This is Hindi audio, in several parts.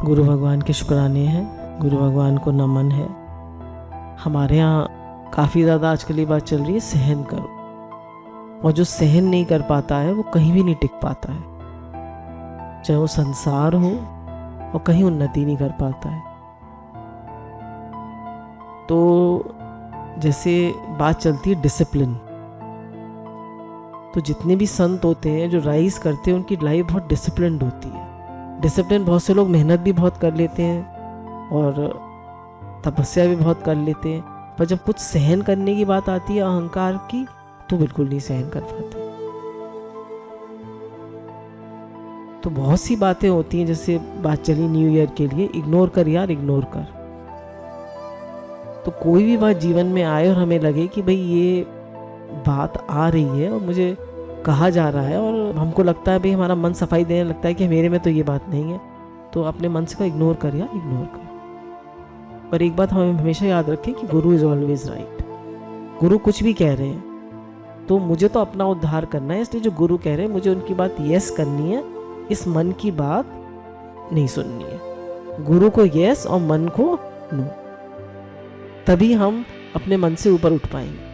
गुरु भगवान के शुक्राने हैं, गुरु भगवान को नमन है। हमारे यहाँ काफ़ी ज़्यादा आजकल ये बात चल रही है, सहन करो। और जो सहन नहीं कर पाता है वो कहीं भी नहीं टिक पाता है, चाहे वो संसार हो, और कहीं उन्नति नहीं कर पाता है। तो जैसे बात चलती है डिसिप्लिन, तो जितने भी संत होते हैं जो राइज करते हैं उनकी लाइफ बहुत डिसिप्लिन्ड होती है। डिसिप्लिन, बहुत से लोग मेहनत भी बहुत कर लेते हैं और तपस्या भी बहुत कर लेते हैं, पर जब कुछ सहन करने की बात आती है अहंकार की, तो बिल्कुल नहीं सहन कर पाते। तो बहुत सी बातें होती हैं, जैसे बात चली न्यू ईयर के लिए, इग्नोर कर यार, इग्नोर कर। तो कोई भी बात जीवन में आए और हमें लगे कि भाई ये बात आ रही है और मुझे कहा जा रहा है, और हमको लगता है भाई हमारा मन सफाई देने लगता है कि मेरे में तो ये बात नहीं है, तो अपने मन से का इग्नोर कर यार, इग्नोर कर। पर एक बात हमें हमेशा याद रखें कि गुरु इज ऑलवेज राइट। गुरु कुछ भी कह रहे हैं तो मुझे तो अपना उद्धार करना है, इसलिए जो गुरु कह रहे हैं मुझे उनकी बात यस करनी है, इस मन की बात नहीं सुननी है। गुरु को यस और मन को नो, तभी हम अपने मन से ऊपर उठ पाएंगे।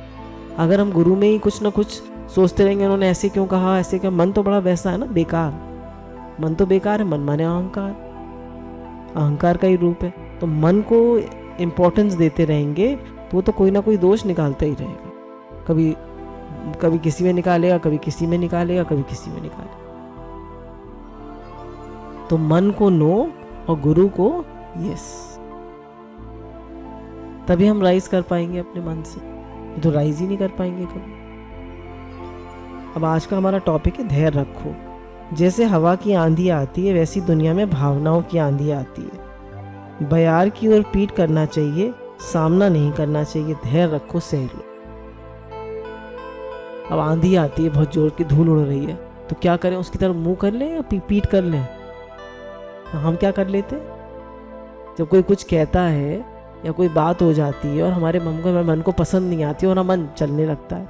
अगर हम गुरु में ही कुछ ना कुछ सोचते रहेंगे, उन्होंने ऐसे क्यों कहा, ऐसे क्यों, मन तो बड़ा वैसा है ना, बेकार। मन तो बेकार है, मन माने अहंकार, अहंकार का ही रूप है। तो मन को इम्पोर्टेंस देते रहेंगे तो वो तो कोई ना कोई दोष निकालता ही रहेगा। कभी कभी किसी में निकालेगा, कभी किसी में निकालेगा, कभी किसी में निकालेगा। तो मन को नो और गुरु को यस, तभी हम राइज कर पाएंगे अपने मन से, तो राइज ही नहीं कर पाएंगे कभी। अब आज का हमारा टॉपिक है धैर्य रखो। जैसे हवा की आंधी आती है, वैसी दुनिया में भावनाओं की आंधी आती है। बयार की ओर पीठ करना चाहिए, सामना नहीं करना चाहिए। धैर्य रखो, सह लो। अब आंधी आती है, बहुत जोर की धूल उड़ रही है, तो क्या करें, उसकी तरफ मुंह कर लें या पीठ कर लें? हम क्या कर लेते, जब कोई कुछ कहता है या कोई बात हो जाती है और हमारे मन को पसंद नहीं आती और हमारा मन चलने लगता है,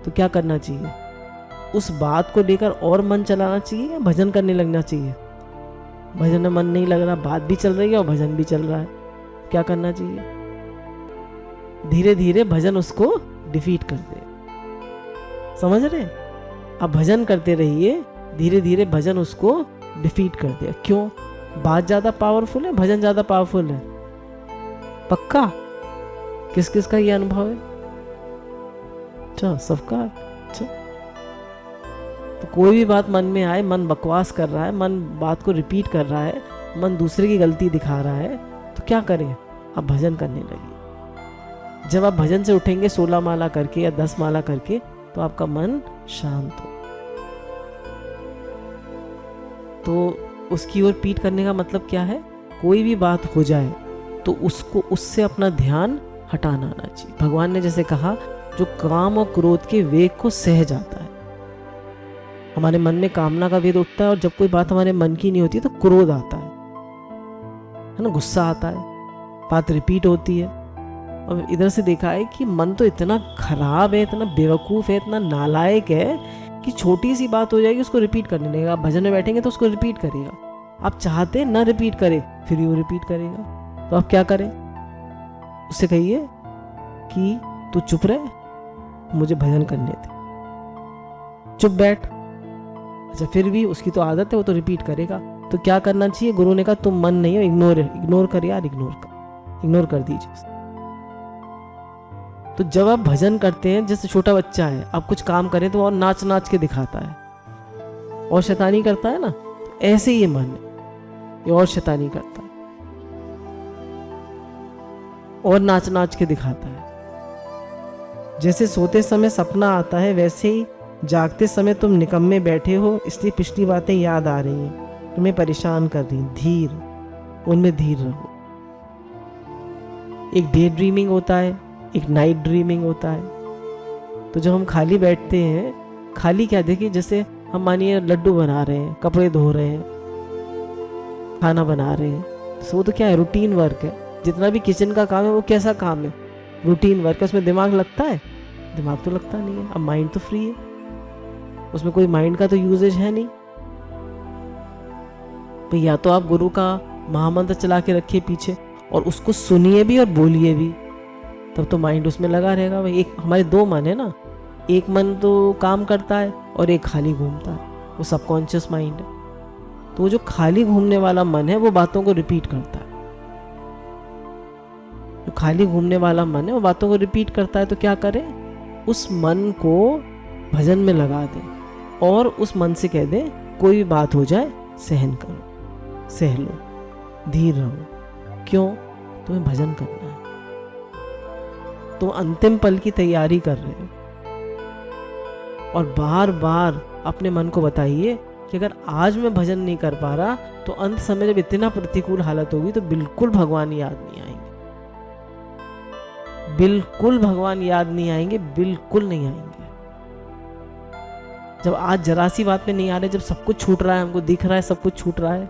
तो क्या करना चाहिए? उस बात को लेकर और मन चलाना चाहिए या भजन करने लगना चाहिए? भजन में मन नहीं लग रहा, बात भी चल रही है और भजन भी चल रहा है, क्या करना चाहिए? धीरे धीरे भजन उसको डिफीट कर दे। समझ रहे? अब भजन करते रहिए, धीरे धीरे भजन उसको डिफीट कर दे। क्यों? बात ज्यादा पावरफुल है, भजन ज्यादा पावरफुल है? पक्का? किस किस का ये अनुभव है? अच्छा, सबका। अच्छा, तो कोई भी बात मन में आए, मन बकवास कर रहा है, मन बात को रिपीट कर रहा है, मन दूसरे की गलती दिखा रहा है, तो क्या करें? आप भजन करने लगिए। जब आप भजन से उठेंगे 16 माला करके या 10 माला करके, तो आपका मन शांत हो। तो उसकी ओर पीठ करने का मतलब क्या है? कोई भी बात हो जाए तो उसको, उससे अपना ध्यान हटाना आना चाहिए। भगवान ने जैसे कहा, जो काम और क्रोध के वेग को सह जाता है। हमारे मन में कामना का वेग उठता है, और जब कोई बात हमारे मन की नहीं होती तो क्रोध आता है ना, गुस्सा आता है, बात रिपीट होती है। और इधर से देखा है कि मन तो इतना खराब है, इतना बेवकूफ़ है, इतना नालायक है कि छोटी सी बात हो जाएगी उसको रिपीट करने लगेगा। आप भजन में बैठेंगे तो उसको रिपीट करेगा। आप चाहते ना रिपीट करे, फिर भी वो रिपीट करेगा। तो आप क्या करें? उससे कहिए कि तू चुप रहे, मुझे भजन करने दे, चुप बैठ। अच्छा, फिर भी उसकी तो आदत है, वो तो रिपीट करेगा। तो क्या करना चाहिए? गुरु ने कहा तुम मन नहीं हो, इग्नोर कर यार, इग्नोर कर दीजिए। तो जब आप भजन करते हैं, जैसे छोटा बच्चा है, आप कुछ काम करें तो और नाच नाच के दिखाता है और शैतानी करता है ना, ऐसे ही ये मन है, ये और शैतानी करता है और नाच नाच के दिखाता है। जैसे सोते समय सपना आता है, वैसे ही जागते समय तुम निकम्मे बैठे हो, इसलिए पिछली बातें याद आ रही हैं, तुम्हें परेशान कर रही। धीर, उनमें धीर रहो। एक डे ड्रीमिंग होता है, एक नाइट ड्रीमिंग होता है। तो जब हम खाली बैठते हैं, खाली क्या, देखिए जैसे हम मानिए लड्डू बना रहे हैं, कपड़े धो रहे हैं, खाना बना रहे हैं, तो वो तो क्या है, रूटीन वर्क है। जितना भी किचन का काम है वो कैसा काम है? रूटीन वर्क है। उसमें दिमाग लगता है? दिमाग तो लगता नहीं है। अब माइंड तो फ्री है, उसमें कोई माइंड का तो यूजेज है नहीं। तो या तो आप गुरु का महामंत्र चला के रखिए पीछे और उसको सुनिए भी और बोलिए भी, तब तो माइंड उसमें लगा रहेगा भाई। एक हमारे दो मन है ना, एक मन तो काम करता है और एक खाली घूमता है, वो सबकॉन्शियस माइंड है। तो वो जो खाली घूमने वाला मन है वो बातों को रिपीट करता है, जो खाली घूमने वाला मन है वो बातों को रिपीट करता है। तो क्या करें, उस मन को भजन में लगा दें और उस मन से कह दें कोई भी बात हो जाए सहन करो, सह लो, धीर रहो। क्यों? तुम्हें भजन करना है, तुम अंतिम पल की तैयारी कर रहे हो। और बार बार अपने मन को बताइए कि अगर आज मैं भजन नहीं कर पा रहा तो अंत समय जब इतना प्रतिकूल हालत होगी तो बिल्कुल भगवान याद नहीं आएंगे, बिल्कुल भगवान याद नहीं आएंगे, बिल्कुल नहीं आएंगे। जब आज जरा सी बात में नहीं आ रहे, जब सब कुछ छूट रहा है, हमको दिख रहा है सब कुछ छूट रहा है,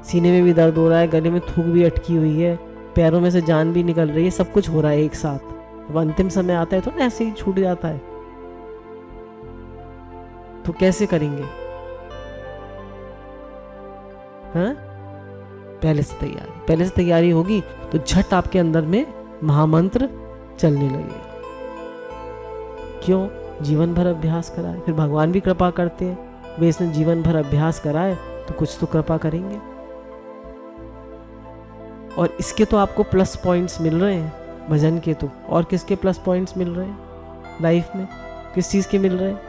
सीने में भी दर्द हो रहा है, गले में थूक भी अटकी हुई है, पैरों में से जान भी निकल रही है, सब कुछ हो रहा है एक साथ। अब अंतिम समय आता है तो ना ऐसे ही छूट जाता है। तो कैसे करेंगे? हाँ, पहले से तैयारी होगी तो झट आपके अंदर में महामंत्र चलने लगेगा। क्यों? जीवन भर अभ्यास कराए, फिर भगवान भी कृपा करते हैं। वे इसने जीवन भर अभ्यास कराए तो कुछ तो कृपा करेंगे। और इसके तो आपको प्लस पॉइंट्स मिल रहे हैं भजन के। तो और किसके प्लस पॉइंट्स मिल रहे हैं लाइफ में? किस चीज़ के मिल रहे हैं?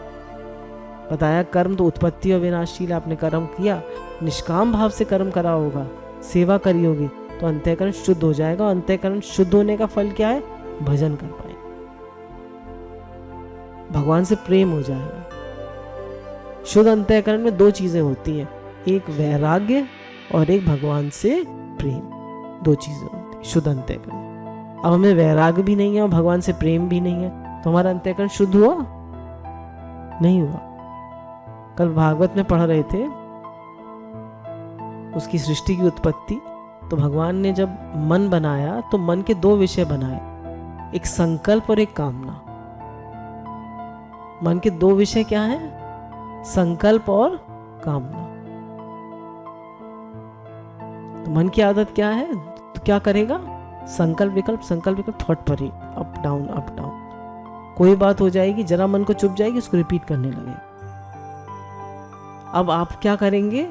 बताया, कर्म तो उत्पत्ति और विनाशशील। आपने कर्म किया, निष्काम भाव से कर्म करा होगा, सेवा करी होगी, तो अंतःकरण शुद्ध हो जाएगा। और अंतःकरण शुद्ध होने का फल क्या है? भजन कर पाएंगे, भगवान से प्रेम हो जाएगा। शुद्ध अंतःकरण में दो चीजें होती हैं, एक वैराग्य और एक भगवान से प्रेम। दो चीजें होती हैं शुद्ध अंतःकरण। अब हमें वैराग्य भी नहीं है और भगवान से प्रेम भी नहीं है, तो हमारा अंतःकरण शुद्ध हुआ? नहीं हुआ। कल भागवत में पढ़ रहे थे उसकी सृष्टि की उत्पत्ति। तो भगवान ने जब मन बनाया तो मन के दो विषय बनाए, एक संकल्प और एक कामना। मन के दो विषय क्या है? संकल्प और कामना। तो मन की आदत क्या है? तो क्या करेगा? संकल्प विकल्प थॉट पर ही अप डाउन अप डाउन। कोई बात हो जाएगी, जरा मन को चुप जाएगी, उसको रिपीट करने लगे। अब आप क्या करेंगे?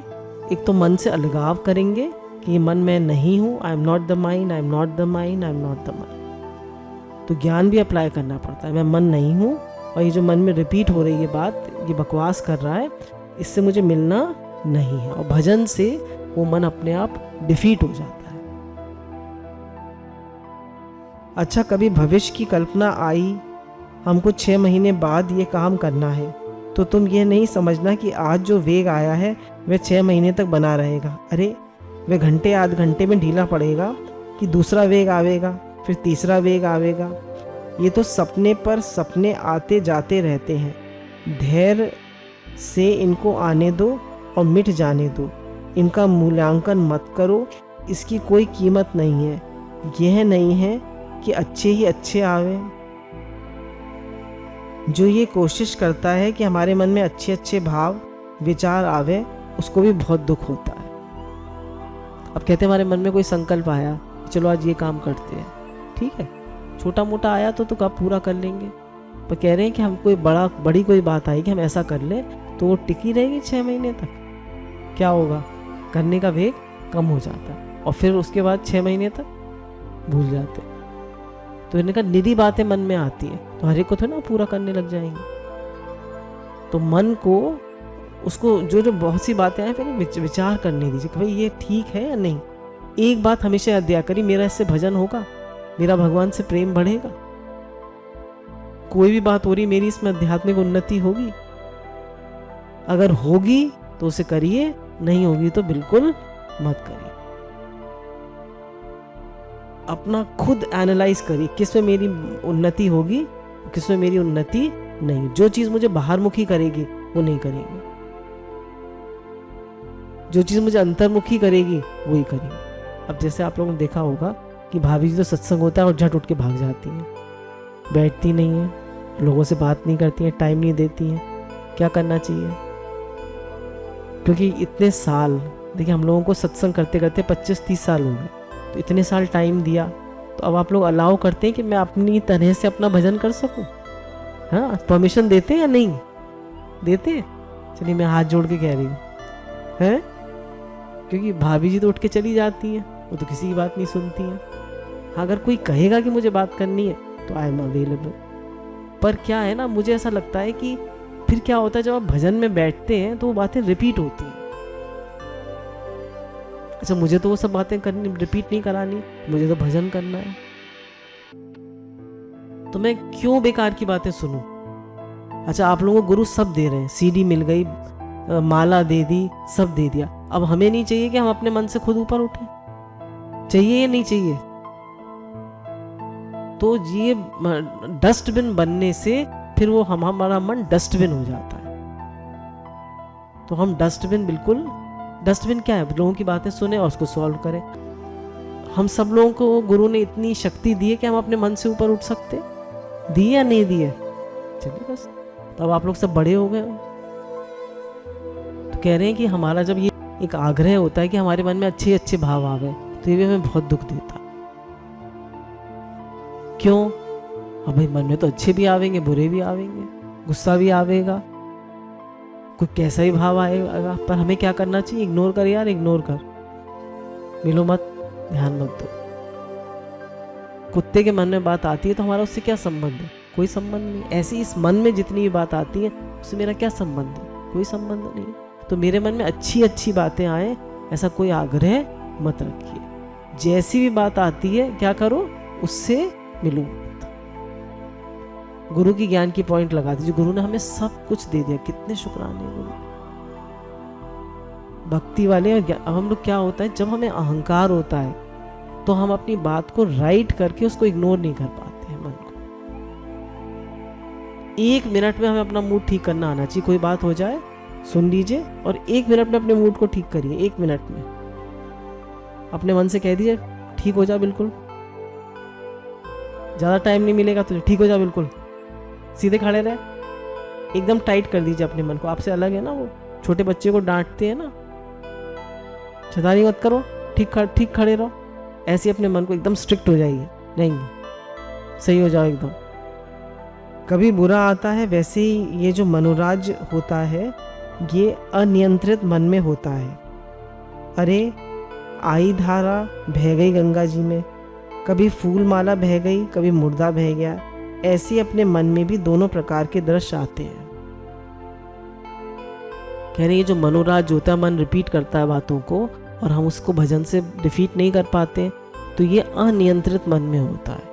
एक तो मन से अलगाव करेंगे कि ये मन मैं नहीं हूं, I am not the mind, I am not the mind, I am not the mind. तो ज्ञान भी अप्लाई करना पड़ता है, मैं मन नहीं हूं और ये जो मन में रिपीट हो रही है बात, ये बकवास कर रहा है, इससे मुझे मिलना नहीं है। और भजन से वो मन अपने आप डिफीट हो जाता है। अच्छा, कभी भविष्य की कल्पना आई, हमको 6 महीने बाद ये काम करना है, तो तुम ये नहीं समझना कि आज जो वेग आया है वह 6 महीने तक बना रहेगा। अरे वह घंटे आध घंटे में ढीला पड़ेगा कि दूसरा वेग आवेगा, फिर तीसरा वेग आवेगा। ये तो सपने पर सपने आते जाते रहते हैं। धैर्य से इनको आने दो और मिट जाने दो। इनका मूल्यांकन मत करो, इसकी कोई कीमत नहीं है। यह नहीं है कि अच्छे ही अच्छे आवे। जो ये कोशिश करता है कि हमारे मन में अच्छे अच्छे भाव विचार आवे, उसको भी बहुत दुख होता है। अब कहते हैं हमारे मन में कोई संकल्प आया, चलो आज ये काम करते हैं, ठीक है, छोटा मोटा आया तो आप पूरा कर लेंगे। पर कह रहे हैं कि हम कोई बड़ी कोई बात आई कि हम ऐसा कर ले, तो वो टिकी रहेगी 6 महीने तक। क्या होगा? करने का वेग कम हो जाता है और फिर उसके बाद 6 महीने तक भूल जाते। तो इनका निरी बातें मन में आती है तो हर एक को तो ना पूरा करने लग जाएंगे। तो मन को उसको जो बहुत सी बातें आए फिर विचार करने दीजिए कि भाई ये ठीक है या नहीं। एक बात हमेशा याद दिया करिए, मेरा इससे भजन होगा, मेरा भगवान से प्रेम बढ़ेगा, कोई भी बात हो रही मेरी इसमें आध्यात्मिक उन्नति होगी। अगर होगी तो उसे करिए, नहीं होगी तो बिल्कुल मत करिए। अपना खुद एनालाइज करिए, किस में मेरी उन्नति होगी, किस में मेरी उन्नति नहीं। जो चीज मुझे बाहरमुखी करेगी वो नहीं करेंगे, जो चीज मुझे अंतर्मुखी करेगी वही करेंगे। अब जैसे आप लोगों ने देखा होगा कि भाभी जी तो सत्संग होता है और झट उठ के भाग जाती हैं, बैठती नहीं है, लोगों से बात नहीं करती हैं, टाइम नहीं देती हैं। क्या करना चाहिए? क्योंकि इतने साल देखिए, हम लोगों को सत्संग करते करते 25-30 साल हो गए, तो इतने साल टाइम दिया, तो अब आप लोग अलाउ करते हैं कि मैं अपनी तरह से अपना भजन कर सकूं? हाँ, परमिशन देते हैं या नहीं देते? चलिए, मैं हाथ जोड़ के कह रही हूँ, हैं? क्योंकि भाभी जी तो उठ के चली जाती हैं, वो तो किसी की बात नहीं सुनती हैं। हाँ, अगर कोई कहेगा कि मुझे बात करनी है तो आई एम अवेलेबल। पर क्या है ना, मुझे ऐसा लगता है कि फिर क्या होता है, जब आप भजन में बैठते हैं तो वो बातें रिपीट होती हैं। अच्छा, मुझे तो वो सब बातें करनी, रिपीट नहीं करानी, मुझे तो भजन करना है, तो मैं क्यों बेकार की बातें सुनूं? अच्छा, आप लोगों को गुरु सब दे रहे हैं, सीडी मिल गई, माला दे दी, सब दे दिया, अब हमें नहीं चाहिए कि हम अपने मन से खुद ऊपर उठें? चाहिए या नहीं चाहिए? तो ये डस्टबिन बनने से फिर वो हमारा मन डस्टबिन हो जाता है। तो हम डस्टबिन, बिल्कुल डस्टबिन क्या है, लोगों की बातें सुने और उसको सॉल्व करें। हम सब लोगों को गुरु ने इतनी शक्ति दी है कि हम अपने मन से ऊपर उठ सकते, दी या नहीं दी है? चलिए बस, तब आप लोग सब बड़े हो गए हो। तो कह रहे हैं कि हमारा जब ये एक आग्रह होता है कि हमारे मन में अच्छे अच्छे भाव आ गए, तो ये भी हमें बहुत दुख देता। क्यों? अब भाई, मन में तो अच्छे भी आवेंगे, बुरे भी आवेंगे, गुस्सा भी आवेगा, कोई कैसा ही भाव आएगा, पर हमें क्या करना चाहिए? इग्नोर कर यार, इग्नोर कर, मिलो मत, ध्यान मत दो। कुत्ते के मन में बात आती है तो हमारा उससे क्या संबंध है? कोई संबंध नहीं। ऐसी इस मन में जितनी भी बात आती है उससे मेरा क्या संबंध है? कोई संबंध नहीं। तो मेरे मन में अच्छी अच्छी बातें आए, ऐसा कोई आग्रह मत रखिए। जैसी भी बात आती है क्या करो, उससे मिलो। गुरु की ज्ञान की पॉइंट लगा दीजिए, गुरु ने हमें सब कुछ दे दिया, कितने शुक्राने गुरु। भक्ति वाले। अब हम लोग क्या होता है, जब हमें अहंकार होता है तो हम अपनी बात को राइट करके उसको इग्नोर नहीं कर पाते हैं। मन को 1 मिनट में हमें अपना मूड ठीक करना आना चाहिए। कोई बात हो जाए, सुन लीजिए और 1 मिनट में अपने मूड को ठीक करिए। 1 मिनट में अपने मन से कह दीजिए, ठीक हो जा बिल्कुल, ज़्यादा टाइम नहीं मिलेगा तुझे, ठीक हो जा बिल्कुल, सीधे खड़े रहे, एकदम टाइट कर दीजिए अपने मन को। आपसे अलग है ना, वो छोटे बच्चे को डांटते हैं ना, शैतानी मत करो, ठीक खड़े रहो, ऐसे अपने मन को एकदम स्ट्रिक्ट हो जाइए, नहीं सही हो जाओ एकदम। कभी बुरा आता है, वैसे ही ये जो मनोराज्य होता है ये अनियंत्रित मन में होता है। अरे आई धारा बह गई गंगा जी में, कभी फूल माला बह गई, कभी मुर्दा बह गया। ऐसे अपने मन में भी दोनों प्रकार के दृश्य आते हैं। कह रहे ये जो मनोराज्य होता है, मन रिपीट करता है बातों को और हम उसको भजन से डिफीट नहीं कर पाते, तो ये अनियंत्रित मन में होता है।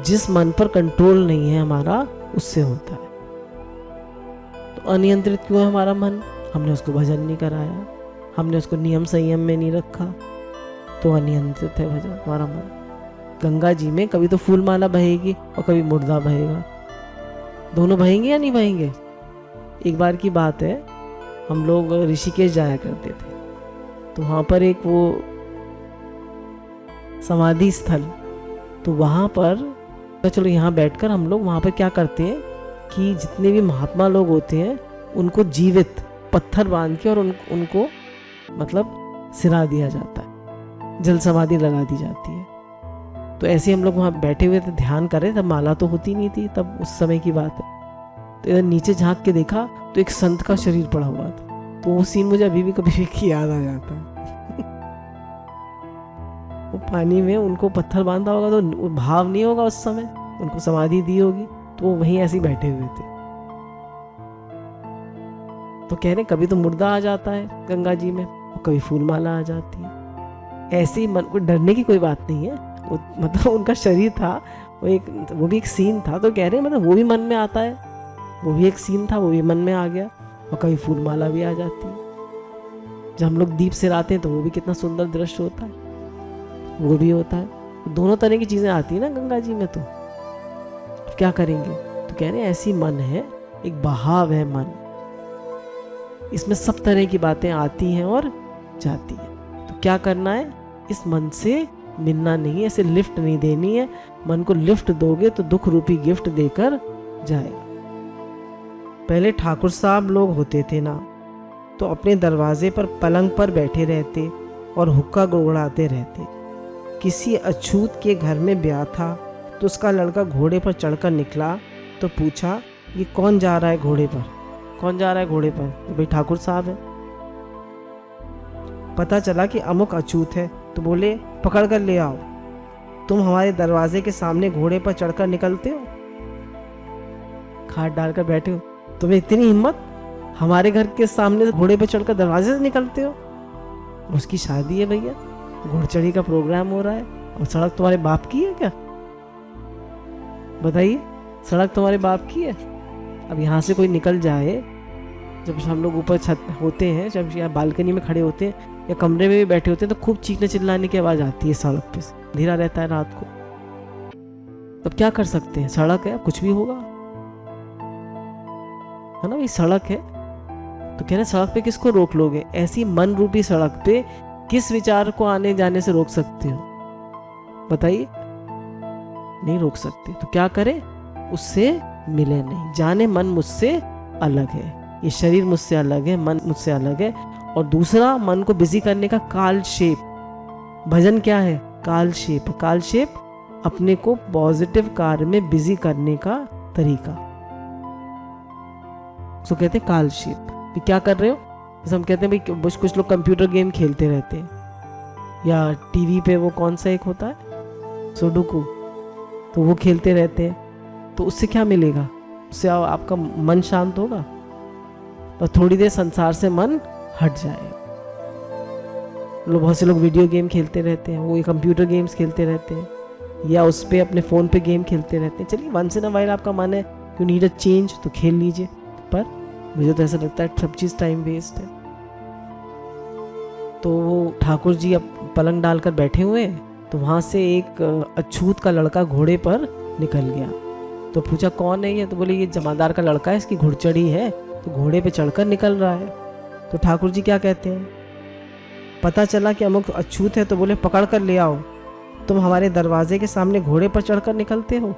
जिस मन पर कंट्रोल नहीं है हमारा, उससे होता है। तो अनियंत्रित क्यों है हमारा मन? हमने उसको भजन नहीं कराया, हमने उसको नियम संयम में नहीं रखा, तो अनियंत्रित है भजन हमारा मन। गंगा जी में कभी तो फूल माला बहेगी और कभी मुर्दा बहेगा, दोनों बहेंगे या नहीं बहेंगे? एक बार की बात है, हम लोग ऋषिकेश जाया करते थे, तो वहाँ पर एक वो समाधि स्थल, तो वहाँ पर चलो यहाँ बैठकर हम लोग वहाँ पर क्या करते हैं कि जितने भी महात्मा लोग होते हैं उनको जीवित पत्थर बांध के और उनको मतलब सिरा दिया जाता है, जल समाधि लगा दी जाती है। तो ऐसे हम लोग वहाँ बैठे हुए थे, ध्यान कर रहे, तब माला तो होती नहीं थी, तब उस समय की बात है। तो इधर नीचे झांक के देखा तो एक संत का शरीर पड़ा हुआ था। तो वो सीन मुझे अभी भी कभी भी याद आ जाता है। वो पानी में उनको पत्थर बांधा होगा तो भाव नहीं होगा उस समय, उनको समाधि दी होगी, तो वो वहीं ऐसे ही बैठे हुए थे। तो कह रहे कभी तो मुर्दा आ जाता है गंगा जी में और कभी फूल माला आ जाती है। ऐसे ही मन को डरने की कोई बात नहीं है। वो मतलब उनका शरीर था, वो भी एक सीन था। तो कह रहे मतलब वो भी मन में आता है, वो भी एक सीन था, वो भी मन में आ गया और कभी फूल माला भी आ जाती है। जब हम लोग दीप सिराते हैं तो वो भी कितना सुंदर दृश्य होता है, वो भी होता है। दोनों तरह की चीज़ें आती है ना गंगा जी में। तो क्या करेंगे? तो कह रहे हैं ऐसी मन है, एक बहाव है मन, इसमें सब तरह की बातें आती हैं और जाती हैं। तो क्या करना है? इस मन से मिलना नहीं है, इसे लिफ्ट नहीं देनी है। मन को लिफ्ट दोगे तो दुख रूपी गिफ्ट देकर जाएगा। पहले ठाकुर साहब लोग होते थे ना, तो अपने दरवाजे पर पलंग पर बैठे रहते और हुक्का गुड़गुड़ाते रहते। किसी अछूत के घर में ब्याह था तो उसका लड़का घोड़े पर चढ़कर निकला तो पूछा, ये कौन जा रहा है घोड़े पर? कौन जा रहा है घोड़े पर? तो भाई ठाकुर साहब है। पता चला कि अमुक अछूत है तो बोले, पकड़ कर ले आओ। तुम हमारे दरवाजे के सामने घोड़े पर चढ़कर निकलते हो, खाट डालकर बैठे हो, तुम्हें इतनी हिम्मत, हमारे घर के सामने घोड़े पर चढ़कर दरवाजे से निकलते हो। उसकी शादी है भैया, घोड़चढ़ी का प्रोग्राम हो रहा है और सड़क तुम्हारे बाप की है क्या? बताइए, सड़क तुम्हारे बाप की है? अब यहाँ से कोई निकल जाए, जब हम लोग ऊपर छत होते हैं, जब या बालकनी में खड़े होते हैं या कमरे में भी बैठे होते हैं, तो खूब चीखने चिल्लाने की आवाज़ आती है सड़क पे से, अंधेरा रहता है रात को। तब क्या कर सकते हैं? सड़क है, कुछ भी होगा, है ना भाई, सड़क है। तो कह रहे सड़क पे किसको रोक लोगे? ऐसी मन रूपी सड़क पे किस विचार को आने जाने से रोक सकते हो? बताइए, नहीं रोक सकते। तो क्या करें? उससे मिले नहीं, जाने मन मुझसे अलग है, ये शरीर मुझसे अलग है, मन मुझसे अलग है। और दूसरा, मन को बिजी करने का कालक्षेप। भजन क्या है? कालक्षेप। कालक्षेप अपने को पॉजिटिव कार्य में बिजी करने का तरीका, उसको कहते हैं कालक्षेप। क्या कर रहे हो? जैसे हम कहते हैं भाई, कुछ लोग कंप्यूटर गेम खेलते रहते हैं, या टीवी पे वो कौन सा एक होता है, सुडोकू, तो वो खेलते रहते हैं। तो उससे क्या मिलेगा? उससे आपका मन शांत होगा और थोड़ी देर संसार से मन हट जाएगा। बहुत से लोग वीडियो गेम खेलते रहते हैं, वो कंप्यूटर गेम्स खेलते रहते हैं, या उस पर अपने फ़ोन पे गेम खेलते रहते हैं। चलिए, वंस इन अ वाइल आपका मन है यू नीड अ चेंज तो खेल लीजिए, पर मुझे तो ऐसा लगता है सब चीज़ टाइम वेस्ट है। तो ठाकुर जी अब पलंग डालकर बैठे हुए हैं, तो वहाँ से एक अछूत का लड़का घोड़े पर निकल गया। तो पूछा, कौन है ये? तो बोले, ये जमादार का लड़का है, इसकी घुड़चढ़ी है, तो घोड़े पे चढ़कर निकल रहा है। तो ठाकुर जी क्या कहते हैं? पता चला कि अमुक अछूत है तो बोले, पकड़ कर ले आओ। तुम हमारे दरवाजे के सामने घोड़े पर चढ़कर निकलते हो।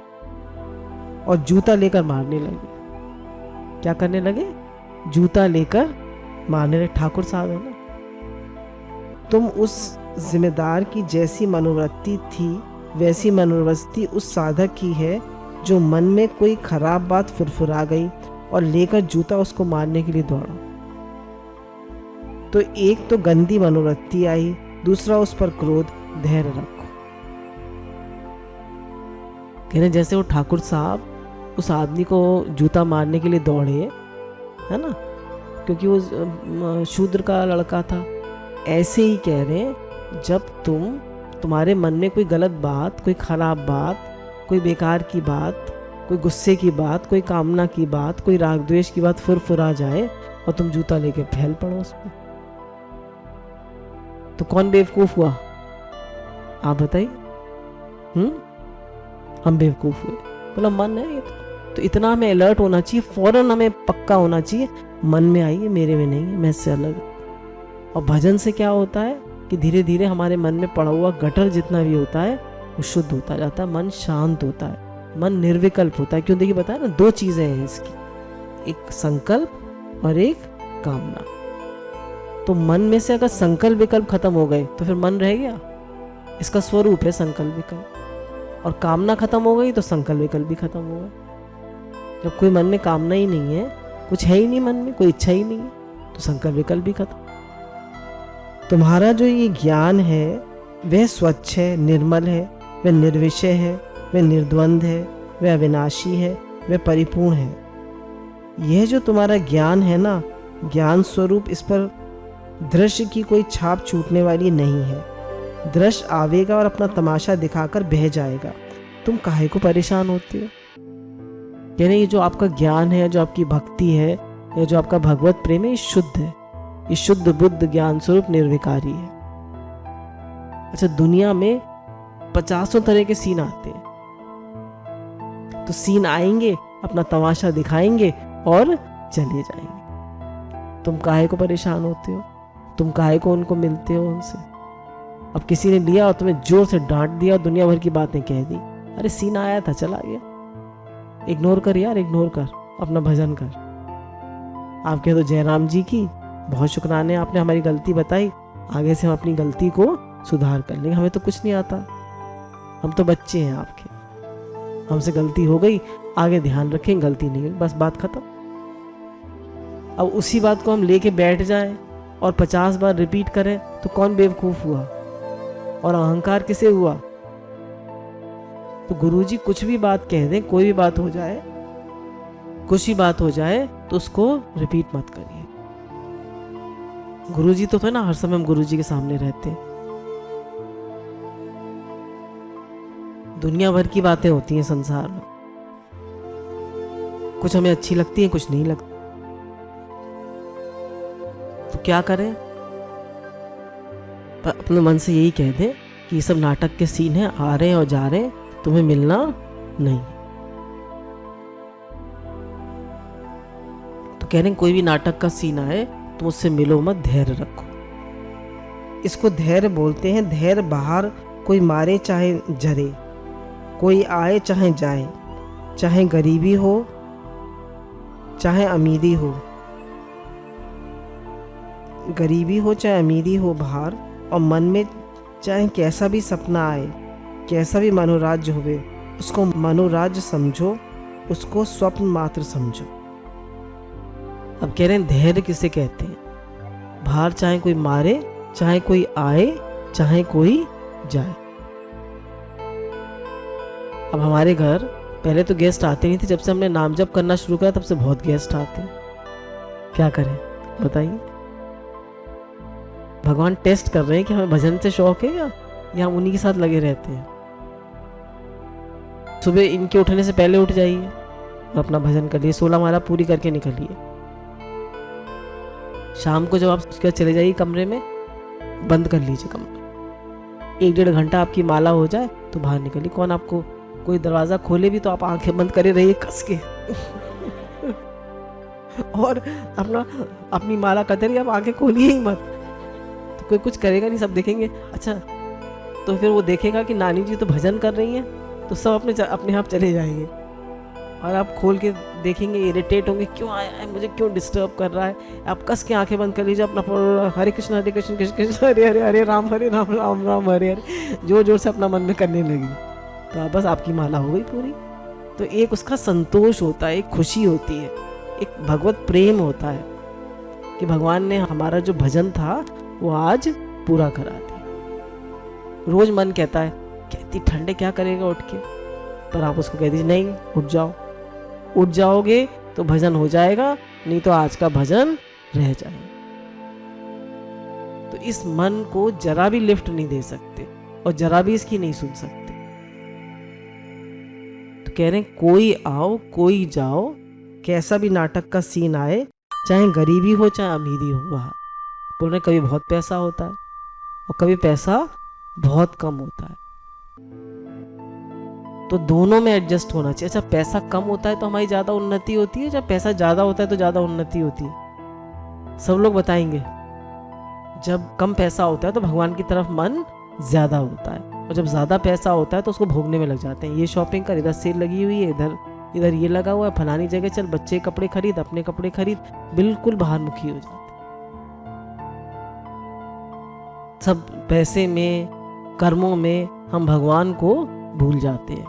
और जूता लेकर मारने लगे। क्या करने लगे? जूता लेकर मारने लगे। ठाकुर साहब है ना। तुम उस जिम्मेदार की जैसी मनोवृत्ति थी वैसी मनोवृत्ति उस साधक की है जो मन में कोई खराब बात फुरफुरा गई और लेकर जूता उसको मारने के लिए दौड़ा। तो एक तो गंदी मनोवृत्ति आई, दूसरा उस पर क्रोध। धैर्य रखो। कहने जैसे वो ठाकुर साहब उस आदमी को जूता मारने के लिए दौड़े, है ना, क्योंकि वो शूद्र का लड़का था। ऐसे ही कह रहे हैं, जब तुम्हारे मन में कोई गलत बात, कोई खराब बात, कोई बेकार की बात, कोई गुस्से की बात, कोई कामना की बात, कोई राग द्वेष की बात फुरफुरा जाए और तुम जूता लेके फैल पड़ो उस पर, तो कौन बेवकूफ हुआ? आप बताइए। हम बेवकूफ हुए। बोला मन है ये तो इतना हमें अलर्ट होना चाहिए, फौरन हमें पक्का होना चाहिए, मन में आई है, मेरे में नहीं है, मैं इससे अलग हूँ। और भजन से क्या होता है कि धीरे धीरे हमारे मन में पड़ा हुआ गटर जितना भी होता है वो शुद्ध होता जाता है, मन शांत होता है, मन निर्विकल्प होता है। क्यों? देखिए बताया ना, दो चीजें हैं इसकी, एक संकल्प और एक कामना। तो मन में से अगर संकल्प विकल्प खत्म हो गए तो फिर मन रह गया, इसका स्वरूप है संकल्प विकल्प। और कामना खत्म हो गई तो संकल्प विकल्प भी खत्म हो गए। जब कोई मन में कामना ही नहीं है, कुछ है ही नहीं मन में, कोई इच्छा ही नहीं है, तो संकल्प विकल्प भी खत्म। तुम्हारा जो ये ज्ञान है वह स्वच्छ है, निर्मल है, वह निर्विषय है, वह निर्द्वंद है, वह अविनाशी है, वह परिपूर्ण है। यह जो तुम्हारा ज्ञान है ना, ज्ञान स्वरूप, इस पर दृश्य की कोई छाप छूटने वाली नहीं है। दृश्य आवेगा और अपना तमाशा दिखाकर बह जाएगा। तुम काहे को परेशान होते हो? यानी ये जो आपका ज्ञान है, जो आपकी भक्ति है, या जो आपका भगवत प्रेम है, ये शुद्ध है, ये शुद्ध बुद्ध ज्ञान स्वरूप निर्विकारी है। अच्छा, दुनिया में 50 तरह के सीन आते हैं, तो सीन आएंगे, अपना तमाशा दिखाएंगे और चले जाएंगे। तुम काहे को परेशान होते हो? तुम काहे को उनको मिलते हो उनसे? अब किसी ने लिया और तुम्हें जोर से डांट दिया और दुनिया भर की बातें कह दी, अरे सीन आया था, चला गया। इग्नोर कर यार, इग्नोर कर, अपना भजन कर। आप कह दो जयराम जी की, बहुत शुक्राने, आपने हमारी गलती बताई, आगे से हम अपनी गलती को सुधार कर लेंगे, हमें तो कुछ नहीं आता, हम तो बच्चे हैं आपके, हमसे गलती हो गई, आगे ध्यान रखें, गलती नहीं हुई, बस बात खत्म। अब उसी बात को हम लेके बैठ जाएं और 50 बार रिपीट करें तो कौन बेवकूफ़ हुआ और अहंकार किसे हुआ? तो गुरुजी कुछ भी बात कह दें, कोई भी बात हो जाए, कुछ ही बात हो जाए तो उसको रिपीट मत करिए। गुरुजी तो है ना, हर समय हम गुरुजी के सामने रहते हैं। दुनिया भर की बातें होती हैं संसार में, कुछ हमें अच्छी लगती हैं, कुछ नहीं लगती। तो क्या करें? अपने मन से यही कह दें कि ये सब नाटक के सीन हैं, आ रहे हैं और जा रहे हैं, तुम्हें मिलना नहीं। तो कह रहे हैं कोई भी नाटक का सीन आए तो मुझसे मिलो मत, धैर्य रखो। इसको धैर्य बोलते हैं। धैर्य बाहर कोई मारे चाहे जरे, कोई आए चाहे जाए, चाहे गरीबी हो चाहे अमीरी हो, गरीबी हो चाहे अमीरी हो बाहर, और मन में चाहे कैसा भी सपना आए, कैसा भी मनोराज्य होवे, उसको मनोराज्य समझो, उसको स्वप्न मात्र समझो। अब कह रहे हैं धैर्य किसे कहते हैं? बाहर चाहे कोई मारे, चाहे कोई आए, चाहे कोई जाए। अब हमारे घर पहले तो गेस्ट आते नहीं थे, जब से हमने नाम जप करना शुरू किया तब से बहुत गेस्ट आते हैं। क्या करें बताइए? भगवान टेस्ट कर रहे हैं कि हमें भजन से शौक है या हम उन्हीं के साथ लगे रहते हैं। सुबह इनके उठने से पहले उठ जाइए और अपना भजन करिए, 16 माला पूरी करके निकलिए। शाम को जब आप उसके बाद चले जाइए कमरे में, बंद कर लीजिए कमरा, 1-1.5 घंटा आपकी माला हो जाए तो बाहर निकलिए। कौन आपको कोई दरवाजा खोले भी तो आप आंखें बंद करे रहिए कस के और अपनी माला करते रहिए, आप आंखें खोलिए ही मत। तो कोई कुछ करेगा नहीं, सब देखेंगे। अच्छा, तो फिर वो देखेगा कि नानी जी तो भजन कर रही हैं, तो सब अपने आप चले जाएंगे और आप खोल के देखेंगे, इरिटेट होंगे, क्यों आया है, मुझे क्यों डिस्टर्ब कर रहा है। आप कस के आंखें बंद कर लीजिए, अपना हरे कृष्ण कृष्ण कृष्ण हरे हरे, हरे राम राम राम हरे हरे, जोर जोर से अपना मन में करने लगी, तो बस आपकी माला हो गई पूरी। तो एक उसका संतोष होता है, एक खुशी होती है, एक भगवत प्रेम होता है कि भगवान ने हमारा जो भजन था वो आज पूरा करा दिया। रोज मन कहता है कि इतनी ठंडे क्या करेगा उठ के, पर आप उसको कह दीजिए नहीं, उठ जाओ। उठ जाओगे तो भजन हो जाएगा, नहीं तो आज का भजन रह जाएगा। तो इस मन को जरा भी लिफ्ट नहीं दे सकते और जरा भी इसकी नहीं सुन सकते। तो कह रहे हैं कोई आओ कोई जाओ, कैसा भी नाटक का सीन आए, चाहे गरीबी हो चाहे अमीरी हो बाहर। बोल रहे कभी बहुत पैसा होता है और कभी पैसा बहुत कम होता है, तो दोनों में एडजस्ट होना चाहिए। अच्छा, पैसा कम होता है तो हमारी ज़्यादा उन्नति होती है, जब पैसा ज़्यादा होता है तो ज़्यादा उन्नति होती है? सब लोग बताएंगे जब कम पैसा होता है तो भगवान की तरफ मन ज़्यादा होता है, और जब ज़्यादा पैसा होता है तो उसको भोगने में लग जाते हैं। ये शॉपिंग कर, इधर सेल लगी हुई है, इधर ये लगा हुआ है, फलानी जगह चल, बच्चे कपड़े खरीद, अपने कपड़े खरीद, बिल्कुल बाहर मुखी हो जाते। सब पैसे में, कर्मों में हम भगवान को भूल जाते हैं।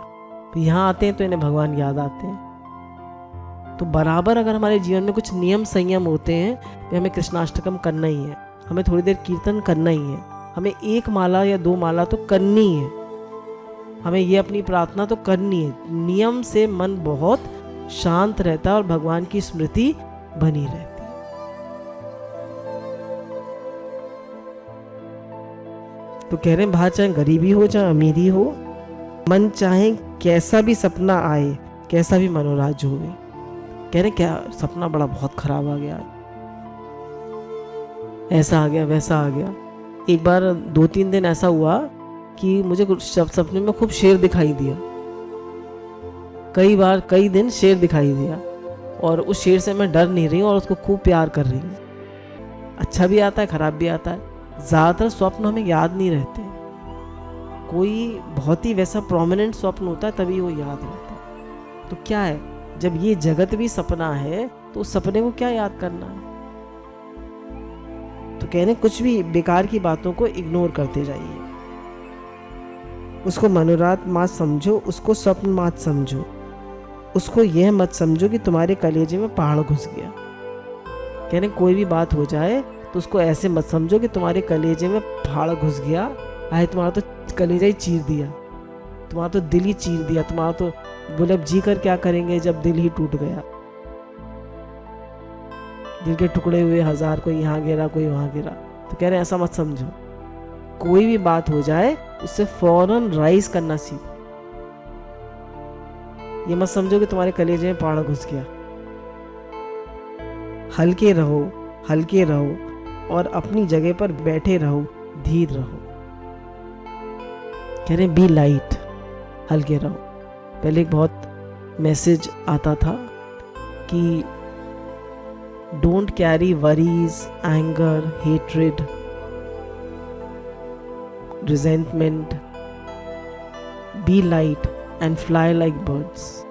तो यहाँ आते हैं तो इन्हें भगवान याद आते हैं। तो बराबर अगर हमारे जीवन में कुछ नियम संयम होते हैं तो हमें कृष्णाष्टकम करना ही है, हमें थोड़ी देर कीर्तन करना ही है, हमें 1 माला या 2 माला तो करनी है, हमें ये अपनी प्रार्थना तो करनी है। नियम से मन बहुत शांत रहता है और भगवान की स्मृति बनी रहती है। तो कह रहे हैं बाहर चाहे गरीबी हो चाहे अमीरी हो, मन चाहे कैसा भी सपना आए, कैसा भी मनोराज्य हो। कह रहे क्या सपना बड़ा बहुत खराब आ गया, ऐसा आ गया वैसा आ गया। एक बार 2-3 दिन ऐसा हुआ कि मुझे सपने में खूब शेर दिखाई दिया, कई दिन शेर दिखाई दिया, और उस शेर से मैं डर नहीं रही हूँ और उसको खूब प्यार कर रही हूँ। अच्छा भी आता है खराब भी आता है। ज़्यादातर स्वप्न हमें याद नहीं रहते, कोई बहुत ही वैसा प्रोमिनेंट स्वप्न होता है तभी वो याद रहता है। तो क्या है, जब ये जगत भी सपना है तो उस सपने को क्या याद करना है? तो कहने कुछ भी बेकार की बातों को इग्नोर करते जाइए। उसको मनोराथ मत समझो, उसको स्वप्न मत समझो, उसको यह मत समझो कि तुम्हारे कलेजे में पहाड़ घुस गया। कहने कोई भी बात हो जाए तो उसको ऐसे मत समझो कि तुम्हारे कलेजे में पहाड़ घुस गया, आए तुम्हारा तो कलेजा ही चीर दिया, तुम्हारा तो दिल ही चीर दिया, तुम्हारा तो बोले अब जी कर क्या करेंगे जब दिल ही टूट गया। दिल के टुकड़े हुए हजार, कोई यहाँ गिरा कोई वहाँ गिरा। तो कह रहे ऐसा मत समझो, कोई भी बात हो जाए उससे फौरन राइज करना सीखो। ये मत समझो कि तुम्हारे कलेजे में पहाड़ घुस गया। हल्के रहो, हल्के रहो और अपनी जगह पर बैठे रहो, धीर रहो। कह रहे बी लाइट, हल्के रहो। पहले एक बहुत मैसेज आता था कि don't carry worries, anger, hatred, resentment, be light and fly like birds.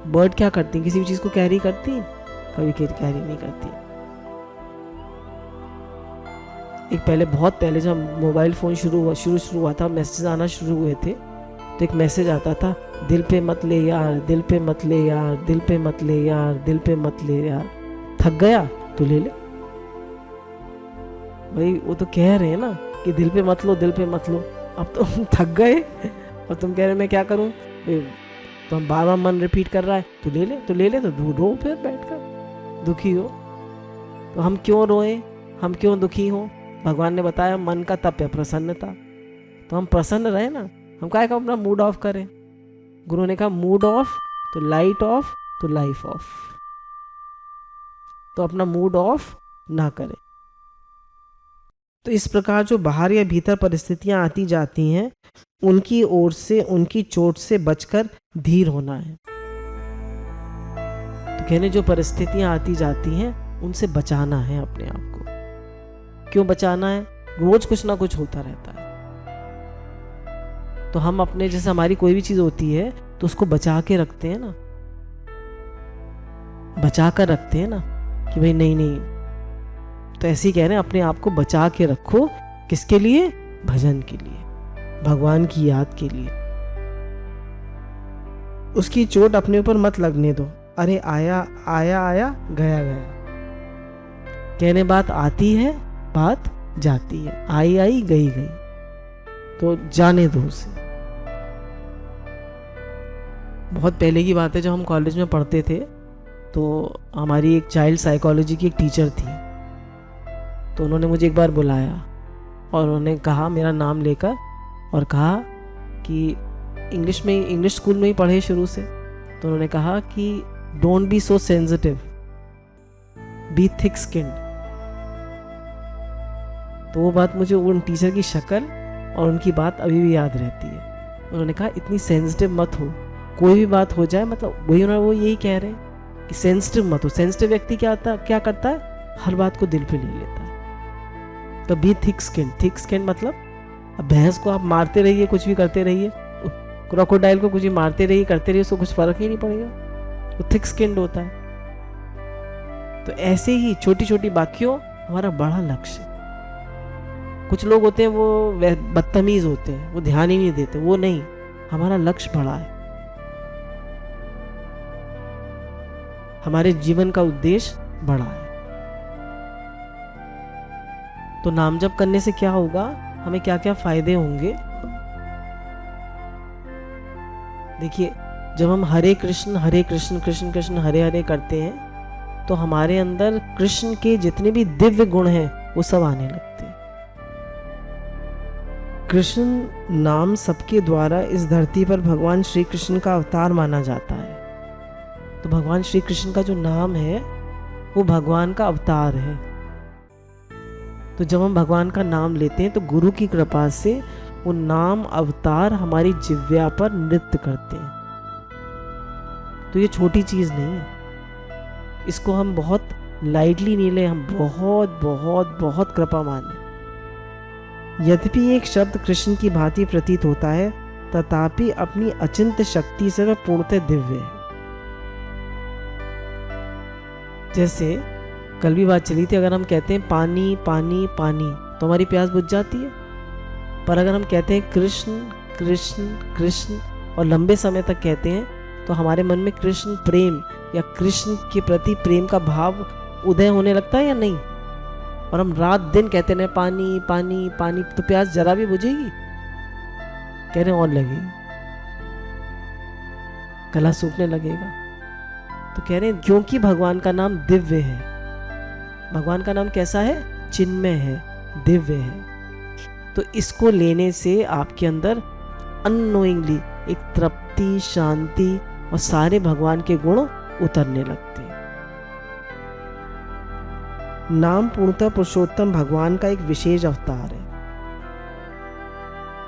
Bird क्या करती हैं? किसी भी चीज को कैरी करती हैं? कभी कैरी नहीं करती। एक पहले, बहुत पहले जब मोबाइल फोन शुरू हुआ था, मैसेज आना शुरू हुए थे, तो एक मैसेज आता था, दिल पे मत ले यार, दिल पे मत ले यार, दिल पे मत ले यार, दिल पे मत ले यार, थक गया तो ले ले। भाई वो तो कह रहे हैं ना कि दिल पे मत लो, दिल पे मत लो। अब तो तुम थक गए और तुम कह रहे मैं क्या करूं? तो हम बार बार मन रिपीट कर रहा है, तो ले ले, तो ले ले, तो रो फिर बैठकर, दुखी हो। तो हम क्यों रोए, हम क्यों दुखी हो? भगवान ने बताया मन का तप है प्रसन्नता। तो हम प्रसन्न रहे ना, हम क्या अपना मूड ऑफ करें। गुरु ने कहा मूड ऑफ तो लाइट ऑफ तो लाइफ ऑफ। तो अपना मूड ऑफ ना करें। तो इस प्रकार जो बाहर या भीतर परिस्थितियां आती जाती हैं, उनकी ओर से, उनकी चोट से बचकर धीर होना है। तो कहने जो परिस्थितियां आती जाती हैं उनसे बचाना है अपने आप को। क्यों बचाना है? रोज कुछ ना कुछ होता रहता है। तो हम अपने, जैसे हमारी कोई भी चीज होती है तो उसको बचा के रखते हैं ना, बचा कर रखते हैं ना कि भाई नहीं नहीं। तो ऐसे ही कह रहे हैं अपने आप को बचा के रखो। किसके लिए? भजन के लिए, भगवान की याद के लिए। उसकी चोट अपने ऊपर मत लगने दो। अरे आया आया आया, गया गया। कहने बात आती है, बात जाती है, आई आई गई गई, तो जाने दो उसे। बहुत पहले की बात है, जब हम कॉलेज में पढ़ते थे तो हमारी एक चाइल्ड साइकोलॉजी की एक टीचर थी। तो उन्होंने मुझे एक बार बुलाया और उन्होंने कहा, मेरा नाम लेकर, और कहा कि इंग्लिश स्कूल में ही पढ़े शुरू से। तो उन्होंने कहा कि don't be so sensitive, be thick skinned. तो वो बात मुझे, उन टीचर की शक्ल और उनकी बात अभी भी याद रहती है। उन्होंने कहा इतनी सेंसिटिव मत हो, कोई भी बात हो जाए, मतलब वही वो यही कह रहे हैं कि सेंसिटिव मत हो। सेंसिटिव व्यक्ति क्या करता है? हर बात को दिल पे ले लेता है। तो be thick skin. Thick skin मतलब, अब भैंस को आप मारते रहिए, कुछ भी करते रहिए, क्रोकोडाइल को कुछ भी मारते रहिए, करते रहिए, उसको कुछ फर्क ही नहीं पड़ेगा, वो थिक स्किन्ड होता है। तो ऐसे ही छोटी छोटी बाकियों हमारा बड़ा लक्ष्य। कुछ लोग होते हैं वो बदतमीज होते हैं, वो ध्यान ही नहीं देते, वो नहीं, हमारा लक्ष्य बड़ा है, हमारे जीवन का उद्देश्य बड़ा है। तो नाम जप करने से क्या होगा, हमें क्या क्या फायदे होंगे? देखिए, जब हम हरे कृष्ण कृष्ण कृष्ण हरे हरे करते हैं तो हमारे अंदर कृष्ण के जितने भी दिव्य गुण हैं वो सब आने लगते हैं। कृष्ण नाम सबके द्वारा इस धरती पर भगवान श्री कृष्ण का अवतार माना जाता है। तो भगवान श्री कृष्ण का जो नाम है वो भगवान का अवतार है। तो जब हम भगवान का नाम लेते हैं तो गुरु की कृपा से वो नाम अवतार हमारी जिह्वा पर नृत्य करते हैं। तो ये छोटी चीज नहीं है, इसको हम बहुत लाइटली नहीं ले, हम बहुत बहुत बहुत कृपा माने। यद्यपि एक शब्द कृष्ण की भांति प्रतीत होता है, तथापि अपनी अचिंत्य शक्ति से वह पूर्णतः दिव्य है। जैसे कल भी बात चली थी, अगर हम कहते हैं पानी पानी पानी तो हमारी प्यास बुझ जाती है, पर अगर हम कहते हैं कृष्ण कृष्ण कृष्ण और लंबे समय तक कहते हैं तो हमारे मन में कृष्ण प्रेम या कृष्ण के प्रति प्रेम का भाव उदय होने लगता है या नहीं। और हम रात दिन कहते रहे पानी पानी पानी तो प्यास जरा भी बुझेगी? कह रहे और लगेगी, गला सूखने लगेगा। तो कह रहे हैं क्योंकि भगवान का नाम दिव्य है। भगवान का नाम कैसा है? चिन्मय है, दिव्य है। तो इसको लेने से आपके अंदर अननोइंगली एक तृप्ति, शांति और सारे भगवान के गुण उतरने लगते हैं। नाम पूर्णतः पुरुषोत्तम भगवान का एक विशेष अवतार है।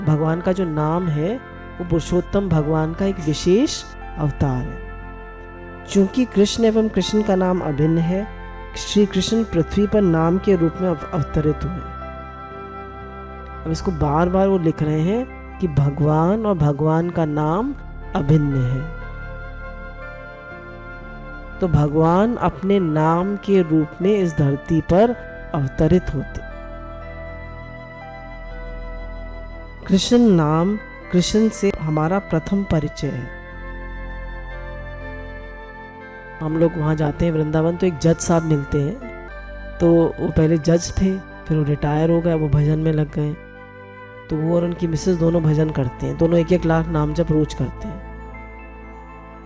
भगवान का जो नाम है वो पुरुषोत्तम भगवान का एक विशेष अवतार है। चूंकि कृष्ण एवं कृष्ण का नाम अभिन्न है, श्री कृष्ण पृथ्वी पर नाम के रूप में अवतरित हुए। अब इसको बार बार वो लिख रहे हैं कि भगवान और भगवान का नाम अभिन्न है। तो भगवान अपने नाम के रूप में इस धरती पर अवतरित होते। कृष्ण नाम, कृष्ण से हमारा प्रथम परिचय है। हम लोग वहाँ जाते हैं वृंदावन तो एक जज साहब मिलते हैं। तो वो पहले जज थे, फिर वो रिटायर हो गए, वो भजन में लग गए। तो वो और उनकी मिसेस दोनों भजन करते हैं, दोनों 1-1 लाख नाम जप रोज करते हैं।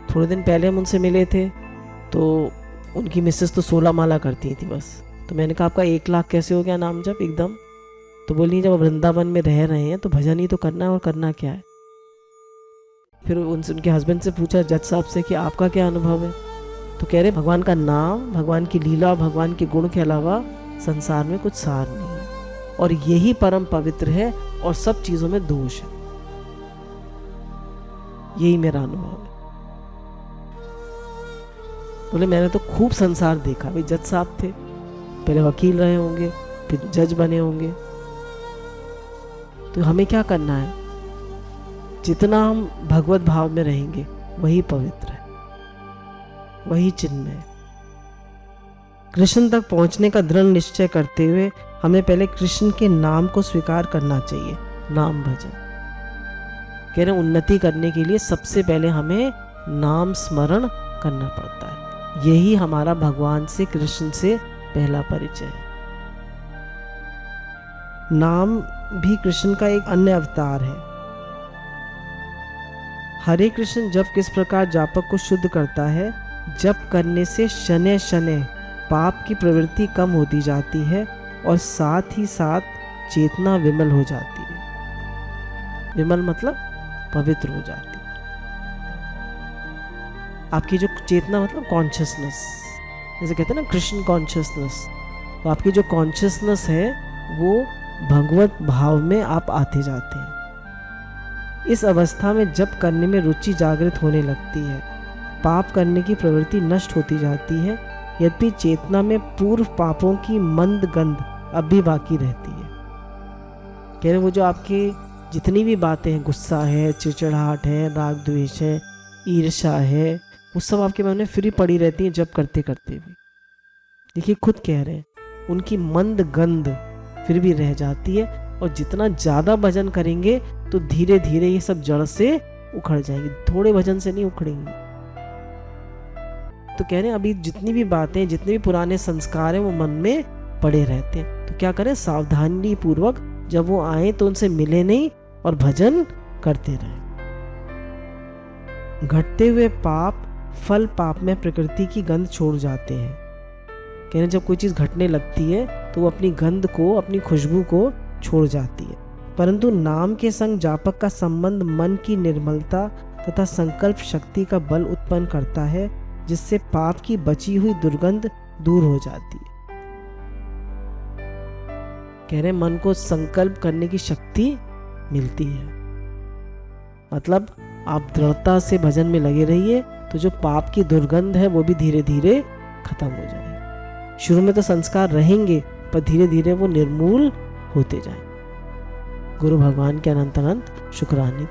थोड़े दिन पहले हम उनसे मिले थे तो उनकी मिसेस तो 16 माला करती थी बस। तो मैंने कहा आपका 1 लाख कैसे हो गया नाम जप एकदम? तो बोली जब वृंदावन में रह रहे हैं तो भजन ही तो करना है, और करना क्या है। फिर उनसे उनके हस्बैंड से पूछा जज साहब से कि आपका क्या अनुभव है। तो कह रहे भगवान का नाम, भगवान की लीला, भगवान के गुण के अलावा संसार में कुछ सार नहीं है, और यही परम पवित्र है और सब चीजों में दोष है। यही मेरा अनुभव है। बोले मैंने तो खूब संसार देखा। भाई जज साहब थे, पहले वकील रहे होंगे, फिर जज बने होंगे। तो हमें क्या करना है? जितना हम भगवत भाव में रहेंगे वही पवित्र है, वही चिन्मय है। कृष्ण तक पहुंचने का दृढ़ निश्चय करते हुए हमें पहले कृष्ण के नाम को स्वीकार करना चाहिए। नाम भजन कह रहे उन्नति करने के लिए सबसे पहले हमें नाम स्मरण करना पड़ता है। यही हमारा भगवान से, कृष्ण से पहला परिचय है। नाम भी कृष्ण का एक अन्य अवतार है। हरे कृष्ण जप किस प्रकार जापक को शुद्ध करता है। जप करने से शनैः शनैः पाप की प्रवृत्ति कम होती जाती है और साथ ही साथ चेतना विमल हो जाती है। विमल मतलब पवित्र हो जाती है। आपकी जो चेतना मतलब कॉन्शियसनेस, जैसे कहते हैं ना कृष्ण कॉन्शियसनेस, तो आपकी जो कॉन्शियसनेस है वो भगवत भाव में आप आते जाते हैं। इस अवस्था में जप करने में रुचि जागृत होने लगती है। पाप करने की प्रवृत्ति नष्ट होती जाती है, यद्यपि चेतना में पूर्व पापों की मंद गंध अब भी बाकी रहती है। कह रहे वो जो आपके जितनी भी बातें हैं, गुस्सा है, चिड़चिड़ाहट है, राग द्वेष है, ईर्ष्या है, वो सब आपके मन में फिर पड़ी रहती है जब करते करते भी। देखिए खुद कह रहे हैं उनकी मंद गंध फिर भी रह जाती है, और जितना ज़्यादा भजन करेंगे तो धीरे धीरे ये सब जड़ से उखड़ जाएंगी, थोड़े भजन से नहीं उखड़ेंगी। तो कह रहे हैं अभी जितनी भी बातें, जितने भी पुराने संस्कार हैं वो मन में पड़े रहते हैं। तो क्या करें, सावधानी पूर्वक जब वो आए तो उनसे मिले नहीं और भजन करते रहें। घटते हुए पाप फल पाप में प्रकृति की गंध छोड़ जाते हैं। कह रहे जब कोई चीज़ घटने लगती है तो वो अपनी गंध को, अपनी खुशबू को छोड़ जाती है, परंतु नाम के संग जापक का संबंध मन की निर्मलता तथा संकल्प शक्ति का बल उत्पन्न करता है, जिससे पाप की बची हुई दुर्गंध दूर हो जाती है। कह रहे मन को संकल्प करने की शक्ति मिलती है। मतलब आप दृढ़ता से भजन में लगे रहिए तो जो पाप की दुर्गंध है वो भी धीरे धीरे खत्म हो जाएगी। शुरू में तो संस्कार रहेंगे पर धीरे धीरे वो निर्मूल होते जाएंगे। गुरु भगवान के अनंत अनंत शुक्राने।